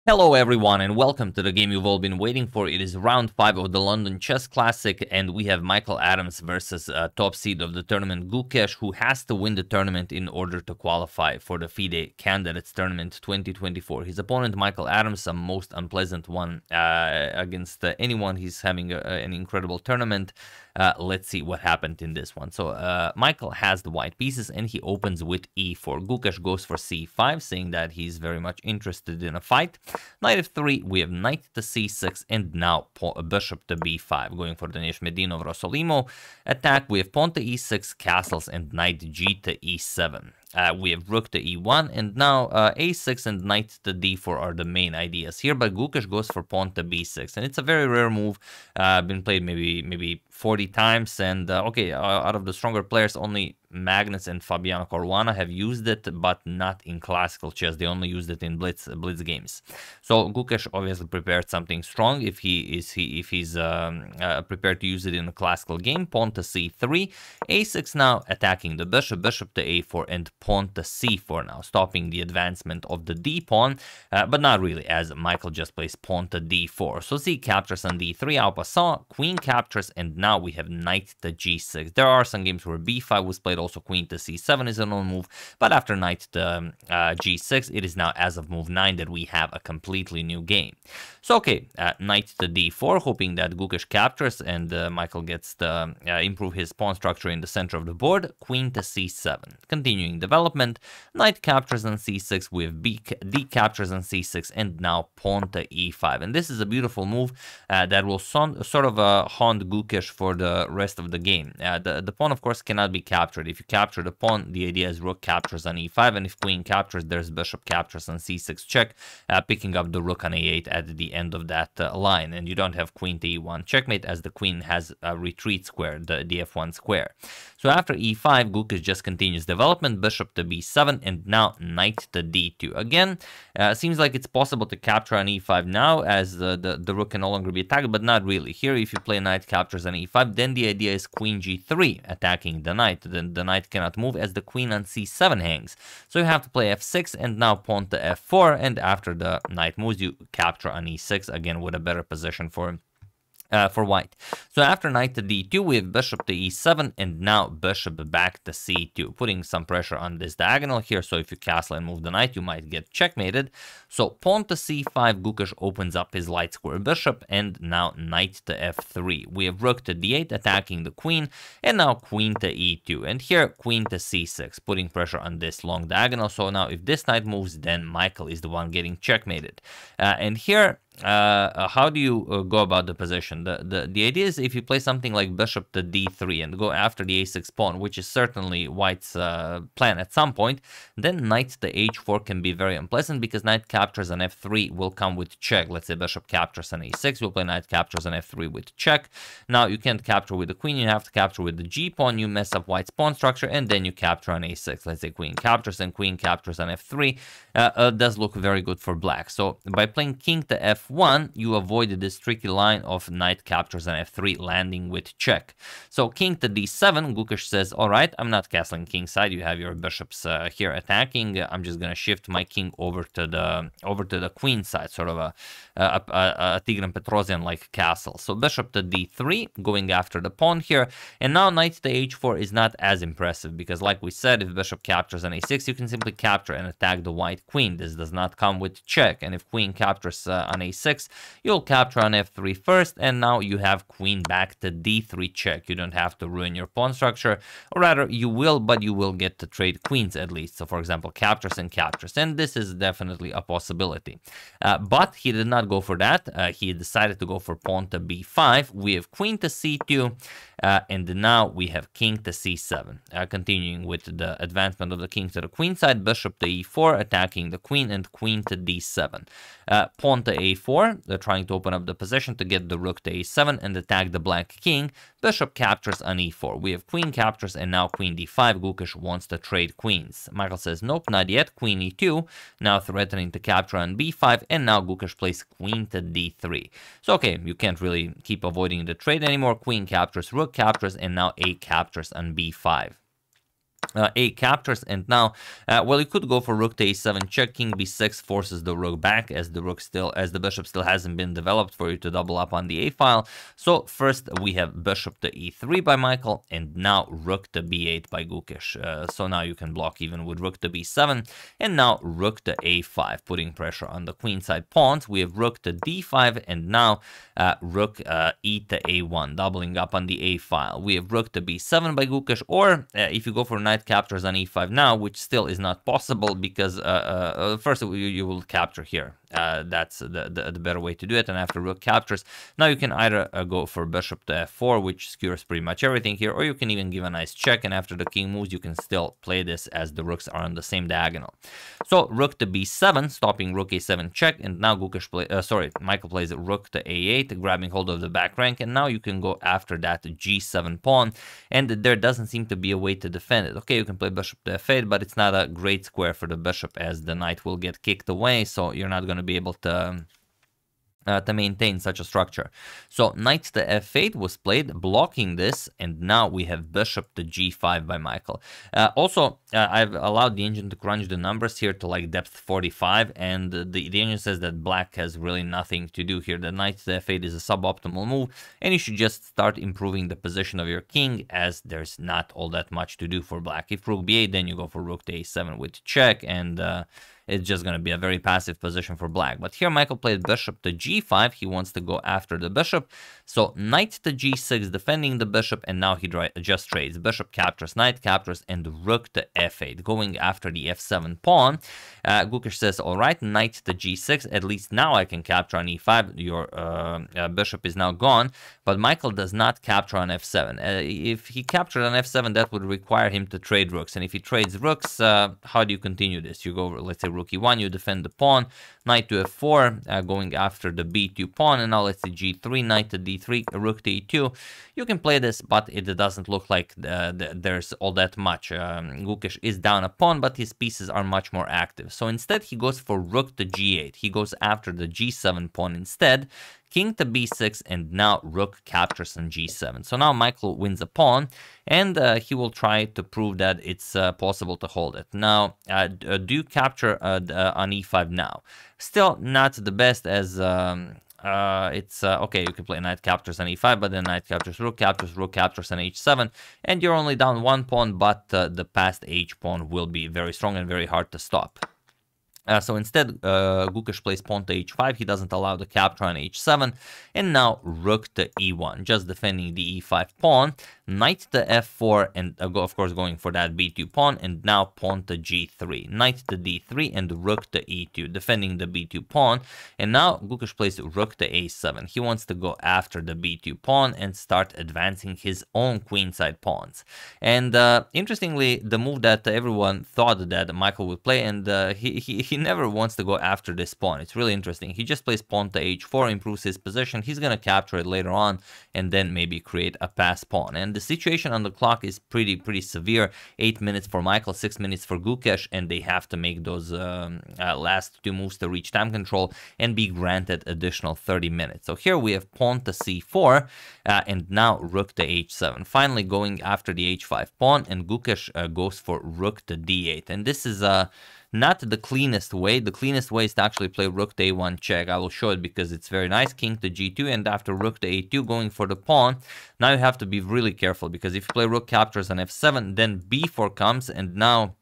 Hello everyone and welcome to the game you've all been waiting for. It is round 5 of the London Chess Classic and we have Michael Adams versus top seed of the tournament Gukesh, who has to win the tournament in order to qualify for the FIDE Candidates Tournament 2024. His opponent Michael Adams, a most unpleasant one against anyone. He's having an incredible tournament. Let's see what happened in this one. So Michael has the white pieces and he opens with e4. Gukesh goes for c5, saying that he's very much interested in a fight. Knight f3, we have knight to c6, and now bishop to b5, going for the Nimzovich-Rossolimo attack. We have pawn to e6, castles, and knight g to e7. We have rook to e1, and now a6 and knight to d4 are the main ideas here, but Gukesh goes for pawn to b6, and it's a very rare move, been played maybe 40 times, and okay, out of the stronger players, only Magnus and Fabiano Caruana have used it, but not in classical chess. They only used it in blitz games. So Gukesh obviously prepared something strong if he's prepared to use it in a classical game. Pawn to c3, a6 now attacking the bishop, bishop to a4, and pawn to c4 now, stopping the advancement of the d pawn, but not really, as Michael just plays pawn to d4. So c captures on d3, en passant, queen captures, and now we have knight to g6. There are some games where b5 was played, also queen to c7 is a known move, but after knight to g6, it is now as of move 9 that we have a completely new game. So okay, knight to d4, hoping that Gukesh captures and Michael gets to improve his pawn structure in the center of the board. Queen to c7. Continuing development, knight captures on c6 with d captures on c6, and now pawn to e5. And this is a beautiful move that will sort of haunt Gukesh for the rest of the game. The pawn, of course, cannot be captured. If you capture the pawn, the idea is rook captures on e5, and if queen captures, there's bishop captures on c6 check, picking up the rook on a8 at the end of that line, and you don't have queen to e1 checkmate, as the queen has a retreat square, the f1 square. So after e5, Gukesh just continues development, bishop to b7, and now knight to d2. Again, seems like it's possible to capture on e5 now, as the rook can no longer be attacked, but not really. Here, if you play knight captures on e5, then the idea is queen g3, attacking the knight. Then the knight cannot move as the queen on c7 hangs. So you have to play f6, and now pawn to f4, and after the knight moves, you capture on e6, again with a better position for white. So after knight to d2, we have bishop to e7, and now bishop back to c2, putting some pressure on this diagonal here. So if you castle and move the knight, you might get checkmated. So pawn to c5, Gukesh opens up his light square bishop, and now knight to f3. We have rook to d8, attacking the queen, and now queen to e2. And here, queen to c6, putting pressure on this long diagonal. So now if this knight moves, then Michael is the one getting checkmated. And here, how do you go about the position? The idea is, if you play something like bishop to d3 and go after the a6 pawn, which is certainly white's plan at some point, then knight to h4 can be very unpleasant, because knight captures on f3 will come with check. Let's say bishop captures on a6, you'll play knight captures on f3 with check. Now you can't capture with the queen, you have to capture with the g pawn, you mess up white's pawn structure, and then you capture on a6. Let's say queen captures and queen captures on f3 does look very good for black. So by playing king to f1, you avoided this tricky line of knight captures on f3 landing with check. So king to d7, Gukesh says, all right, I'm not castling king side. You have your bishops here attacking. I'm just gonna shift my king over to the queen side, sort of a Tigran Petrosian like castle. So bishop to d3, going after the pawn here, and now knight to h4 is not as impressive, because like we said, if bishop captures on a6, you can simply capture and attack the white queen. This does not come with check, and if queen captures on a6, you'll capture on f3 first, and now you have queen back to d3 check. You don't have to ruin your pawn structure, or rather you will, but you will get to trade queens at least. So for example, captures and captures, and this is definitely a possibility. But he did not go for that. He decided to go for pawn to b5. We have queen to c2, and now we have king to c7. Continuing with the advancement of the king to the queen side, bishop to e4, attacking the queen, and queen to d7. Pawn to a4, they're trying to open up the position to get the rook to a7 and attack the black king. Bishop captures on e4. We have queen captures, and now queen d5. Gukesh wants to trade queens. Michael says, nope, not yet. Queen e2, now threatening to capture on b5, and now Gukesh plays queen to d3. So okay, you can't really keep avoiding the trade anymore. Queen captures, rook captures, and now a captures on b5. A captures, and now, well, you could go for rook to a7 check. King b6 forces the rook back, as the bishop still hasn't been developed for you to double up on the a file. So first we have bishop to e3 by Michael, and now rook to b8 by Gukesh. So now you can block even with rook to b7, and now rook to a5, putting pressure on the queenside pawns. We have rook to d5, and now rook e to a1, doubling up on the a file. We have rook to b7 by Gukesh, or if you go for knight captures on e5 now, which still is not possible because first you will capture here. That's the better way to do it. And after rook captures, now you can either go for bishop to f4, which skewers pretty much everything here, or you can even give a nice check, and after the king moves, you can still play this as the rooks are on the same diagonal. So rook to b7, stopping rook a7 check, and now Michael plays rook to a8, grabbing hold of the back rank, and now you can go after that g7 pawn, and there doesn't seem to be a way to defend it. Okay, you can play bishop to f8, but it's not a great square for the bishop, as the knight will get kicked away, so you're not going to be able to maintain such a structure. So knight to f8 was played, blocking this, and now we have bishop to g5 by Michael. I've allowed the engine to crunch the numbers here to like depth 45, and the engine says that black has really nothing to do here. The knight to f8 is a suboptimal move, and you should just start improving the position of your king, as there's not all that much to do for black. If rook b8, then you go for rook to a7 with check, and it's just going to be a very passive position for black. But here Michael played bishop to g5. He wants to go after the bishop. So knight to g6, defending the bishop, and now he just trades. Bishop captures, knight captures, and rook to f8, going after the f7 pawn. Gukesh says, all right, knight to g6. At least now I can capture on e5. Your bishop is now gone. But Michael does not capture on f7. If he captured on f7, that would require him to trade rooks. And if he trades rooks, how do you continue this? You go, let's say, rook e1, you defend the pawn, knight to f4, going after the b2 pawn, and now let's say g3, knight to d3, rook to e2. You can play this, but it doesn't look like there's all that much. Gukesh is down a pawn, but his pieces are much more active. So instead, he goes for rook to g8. He goes after the g7 pawn instead, king to b6, and now rook captures on g7. So now Michael wins a pawn, and he will try to prove that it's possible to hold it. Now, do you capture on e5 now? Still not the best, as it's okay, you can play knight captures on e5, but then knight captures, rook captures on h7, and you're only down one pawn, but the passed h pawn will be very strong and very hard to stop. So instead, Gukesh plays pawn to h5. He doesn't allow the capture on h7. And now rook to e1, just defending the e5 pawn. Knight to f4, and of course going for that b2 pawn. And now pawn to g3. Knight to d3 and rook to e2, defending the b2 pawn. And now Gukesh plays rook to a7. He wants to go after the b2 pawn and start advancing his own queenside pawns. And interestingly, the move that everyone thought that Michael would play, and he never wants to go after this pawn. It's really interesting. He just plays pawn to h4, improves his position. He's going to capture it later on and then maybe create a pass pawn. And the situation on the clock is pretty severe. 8 minutes for Michael, 6 minutes for Gukesh, and they have to make those last two moves to reach time control and be granted additional 30 minutes. So here we have pawn to c4 and now rook to h7. Finally going after the h5 pawn, and Gukesh goes for rook to d8. And this is not the cleanest way. The cleanest way is to actually play rook to a1 check. I will show it because it's very nice. King to g2, and after rook to a2 going for the pawn. Now you have to be really careful, because if you play rook captures on f7, then b4 comes, and now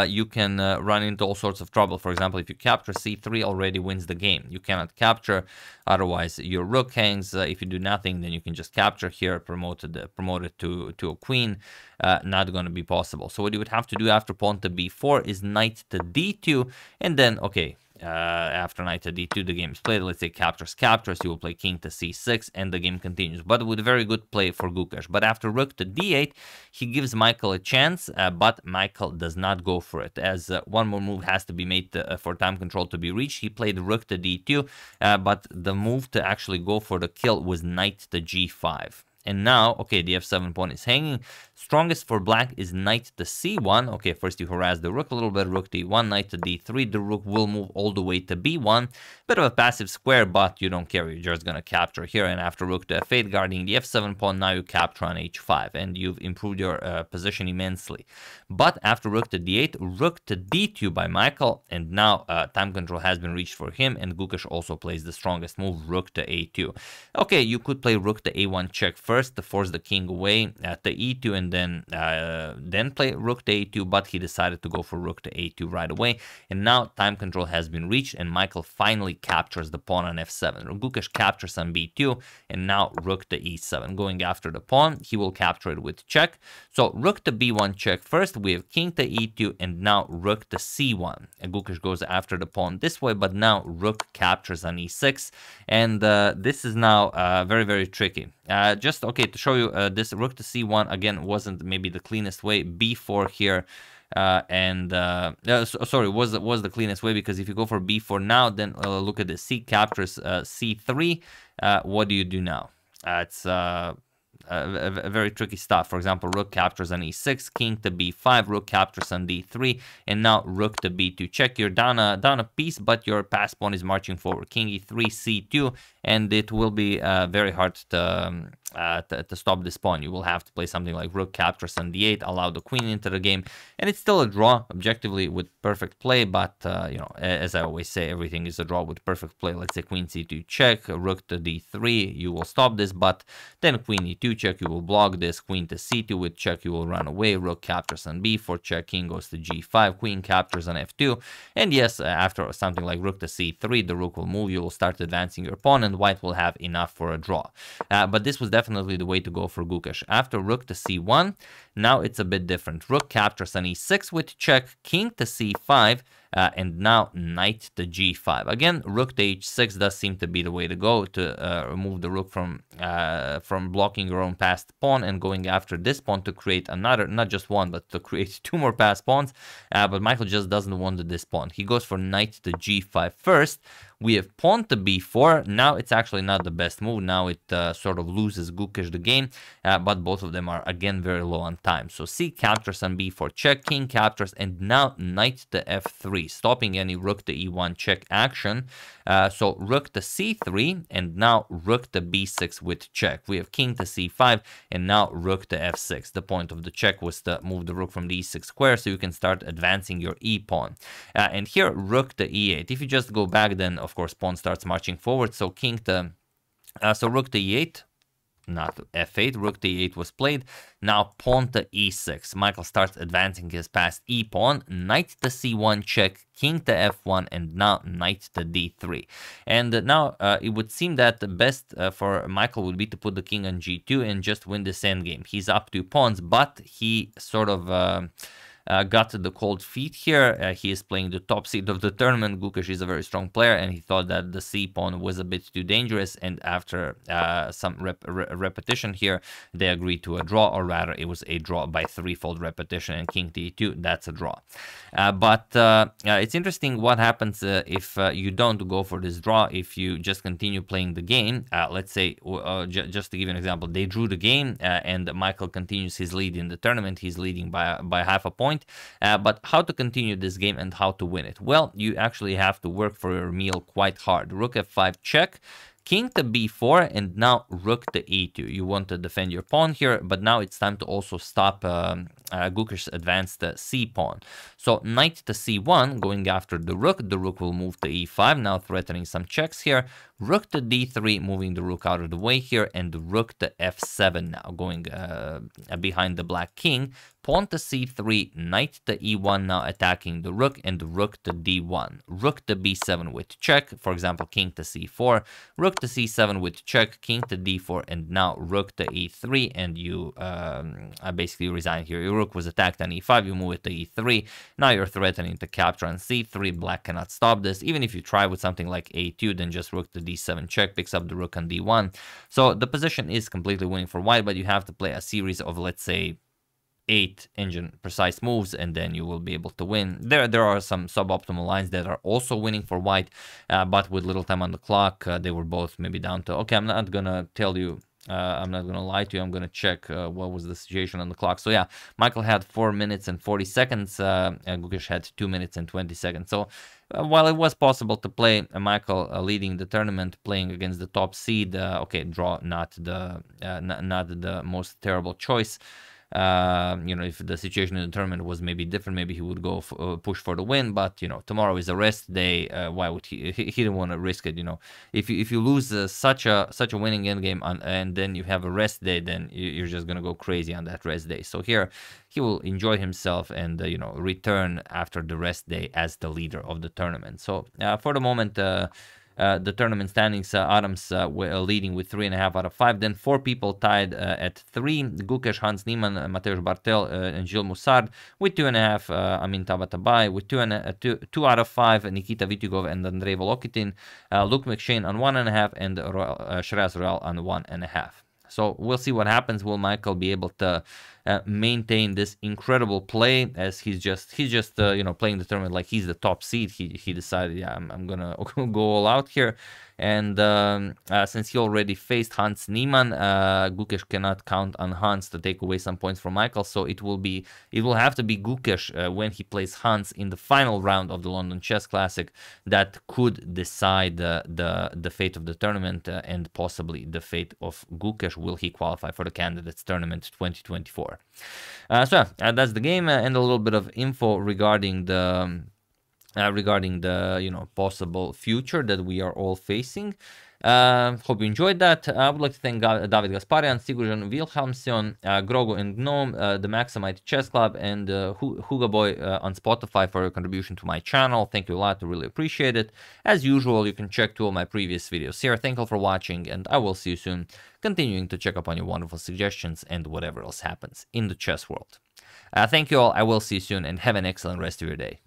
you can run into all sorts of trouble. For example, if you capture c3, already wins the game. You cannot capture, otherwise your rook hangs. If you do nothing, then you can just capture here, promote it to a queen. Not going to be possible. So what you would have to do after pawn to b4 is knight to d2, and then, okay, after knight to d2, the game is played. Let's say captures, you will play king to c6, and the game continues. But with a very good play for Gukesh. But after rook to d8, he gives Michael a chance, but Michael does not go for it, as one more move has to be made for time control to be reached. He played rook to d2, but the move to actually go for the kill was knight to g5. And now, okay, the f7 pawn is hanging, Strongest for black is knight to c1. Okay, first you harass the rook a little bit, rook to e1, knight to d3. The rook will move all the way to b1. Bit of a passive square, but you don't care. You're just going to capture here. And after rook to f8, guarding the f7 pawn, now you capture on h5. And you've improved your position immensely. But after rook to d8, rook to d2 by Michael. And now time control has been reached for him. And Gukesh also plays the strongest move, rook to a2. Okay, you could play rook to a1 check first to force the king away to e2, and then play rook to a2, but he decided to go for rook to a2 right away. And now time control has been reached, and Michael finally captures the pawn on f7. Gukesh captures on b2, and now rook to e7. Going after the pawn, he will capture it with check. So rook to b1 check first, we have king to e2, and now rook to c1. And Gukesh goes after the pawn this way, but now rook captures on e6, and this is now very, very tricky. Just, okay, to show you, this rook to c1, again, wasn't maybe the cleanest way. b4 here, sorry, was the cleanest way, because if you go for b4 now, then look at this, c captures c3. What do you do now? It's very tricky stuff. For example, rook captures on e6, king to b5, rook captures on d3, and now rook to b2 check. You're down a piece, but your pass pawn is marching forward. King e3, c2, and it will be very hard to stop this pawn. You will have to play something like rook captures on d8, allow the queen into the game, and it's still a draw objectively with perfect play. But you know, as I always say, everything is a draw with perfect play. Let's say queen c2 check, rook to d3, you will stop this, but then queen e2 check, you will block this. Queen to c2 with check, you will run away. Rook captures on b4 check, king goes to g5, queen captures on f2, and yes, after something like rook to c3, the rook will move, you will start advancing your pawn, and white will have enough for a draw. But this was definitely the way to go for Gukesh. After rook to c1, now it's a bit different. Rook captures on e6 with check, king to c5, and now knight to g5. Again, rook to h6 does seem to be the way to go, to remove the rook from blocking your own passed pawn and going after this pawn to create another, not just one, but to create two more passed pawns. But Michael just doesn't want this pawn. He goes for knight to g5 first. We have pawn to b4. Now it's actually not the best move. Now it sort of loses Gukesh the game, but both of them are again very low on time. So c captures on b4 check, king captures, and now knight to f3, stopping any rook to e1 check action. So rook to c3, and now rook to b6 with check. We have king to c5, and now rook to f6. The point of the check was to move the rook from the e6 square, so you can start advancing your e pawn. And here rook to e8. If you just go back, then of course pawn starts marching forward. So king to so rook to e8, not f8, rook to e8 was played. Now pawn to e6. Michael starts advancing his passed e pawn, knight to c1 check, king to f1, and now knight to d3. And now it would seem that the best for Michael would be to put the king on g2 and just win this endgame. He's up 2 pawns, but he sort of got the cold feet here. He is playing the top seed of the tournament. Gukesh is a very strong player, and he thought that the c pawn was a bit too dangerous. And after some repetition here, they agreed to a draw, or rather, it was a draw by threefold repetition. And king to e2, that's a draw. But it's interesting what happens if you don't go for this draw. If you just continue playing the game, let's say, just to give you an example, they drew the game, and Michael continues his lead in the tournament. He's leading by half a point. But how to continue this game and how to win it? Well, you actually have to work for your meal quite hard. Rook f5 check, king to b4, and now rook to e2. You want to defend your pawn here, but now it's time to also stop Gukesh's advanced c pawn. So knight to c1, going after the rook. The rook will move to e5, now threatening some checks here. Rook to d3, moving the rook out of the way here, and rook to f7 now, going behind the black king. Pawn to c3, knight to e1, now attacking the rook, and rook to d1. Rook to b7 with check, for example, king to c4. Rook to c7 with check, king to d4, and now rook to e3, and you basically resign here. Your rook was attacked on e5, you move it to e3. Now you're threatening to capture on c3. Black cannot stop this. Even if you try with something like a2, then just rook to d7 check, picks up the rook on d1. So the position is completely winning for white, but you have to play a series of, let's say, 8 engine precise moves, and then you will be able to win. There are some suboptimal lines that are also winning for white, but with little time on the clock, they were both maybe down to, okay, I'm not gonna tell you I'm not gonna lie to you. I'm gonna check what was the situation on the clock. So yeah, Michael had 4 minutes and 40 seconds. And Gukesh had 2 minutes and 20 seconds. So while it was possible to play Michael leading the tournament, playing against the top seed, okay, draw not the most terrible choice. You know, if the situation in the tournament was maybe different, maybe he would go push for the win. But you know, tomorrow is a rest day. Why would he? He didn't want to risk it. You know, if you lose such a winning end game and then you have a rest day, then you're just gonna go crazy on that rest day. So here, he will enjoy himself and you know, return after the rest day as the leader of the tournament. So for the moment. The tournament standings, Adams were leading with 3.5 out of 5. Then 4 people tied at 3. Gukesh, Hans Niemann, Mateusz Bartel, and Gilles Moussard with 2.5. Amin Tabatabai with 2 out of 5. Nikita Vitigov and Andrei Volokitin. Luke McShane on 1.5 and Shreyas Royal on 1.5. So we'll see what happens. Will Michael be able to maintain this incredible play as he's just you know, playing the tournament like he's the top seed? He decided, yeah, I'm gonna go all out here. And since he already faced Hans Niemann, Gukesh cannot count on Hans to take away some points from Michael. So it will have to be Gukesh when he plays Hans in the final round of the London Chess Classic that could decide the fate of the tournament and possibly the fate of Gukesh. Will he qualify for the Candidates Tournament 2024? So that's the game and a little bit of info regarding the you know, possible future that we are all facing. Hope you enjoyed that. I would like to thank David Gasparian, Sigurjon Wilhelmsson, Grogo and Gnome, the Maximite Chess Club, and Huga Boy on Spotify for your contribution to my channel. Thank you a lot. I really appreciate it. As usual, you can check 2 of my previous videos here. Thank you for watching, and I will see you soon, continuing to check up on your wonderful suggestions and whatever else happens in the chess world. Thank you all. I will see you soon, and have an excellent rest of your day.